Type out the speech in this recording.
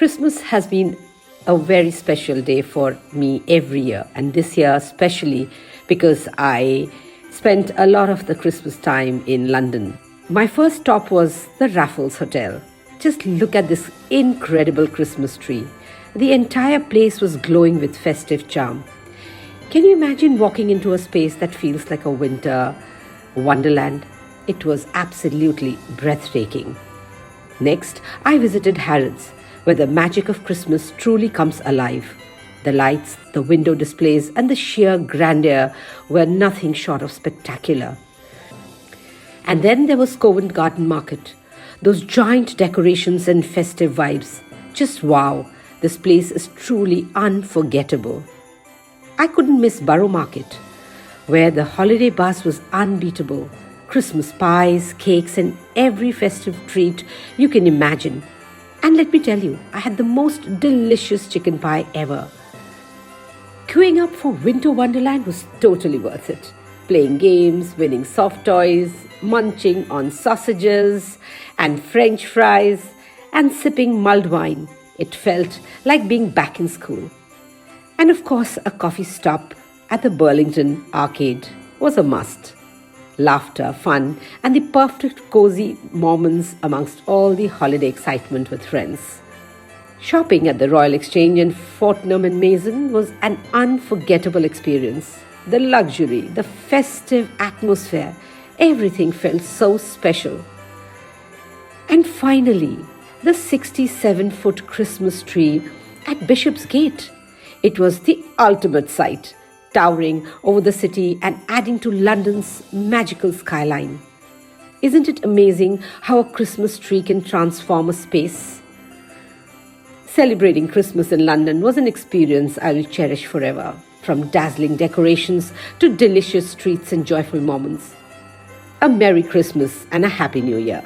Christmas has been a very special day for me every year, and this year especially because I spent a lot of the Christmas time in London. My first stop was the Raffles Hotel. Just look at this incredible Christmas tree. The entire place was glowing with festive charm. Can you imagine walking into a space that feels like a winter wonderland? It was absolutely breathtaking. Next, I visited Harrods, where the magic of Christmas truly comes alive. The lights, the window displays, and the sheer grandeur were nothing short of spectacular. And then there was Covent Garden Market. Those giant decorations and festive vibes. Just wow, this place is truly unforgettable. I couldn't miss Borough Market, where the holiday buzz was unbeatable. Christmas pies, cakes, and every festive treat you can imagine. And let me tell you, I had the most delicious chicken pie ever. Queuing up for Winter Wonderland was totally worth it. Playing games, winning soft toys, munching on sausages and French fries, and sipping mulled wine. It felt like being back in school. And of course, a coffee stop at the Burlington Arcade was a must. Laughter, fun, and the perfect cozy moments amongst all the holiday excitement with friends. Shopping at the Royal Exchange in Fortnum and Mason was an unforgettable experience. The luxury, the festive atmosphere, everything felt so special. And finally, the 67-foot Christmas tree at Bishopsgate. It was the ultimate sight, towering over the city and adding to London's magical skyline. Isn't it amazing how a Christmas tree can transform a space? Celebrating Christmas in London was an experience I will cherish forever, from dazzling decorations to delicious treats and joyful moments. A Merry Christmas and a Happy New Year.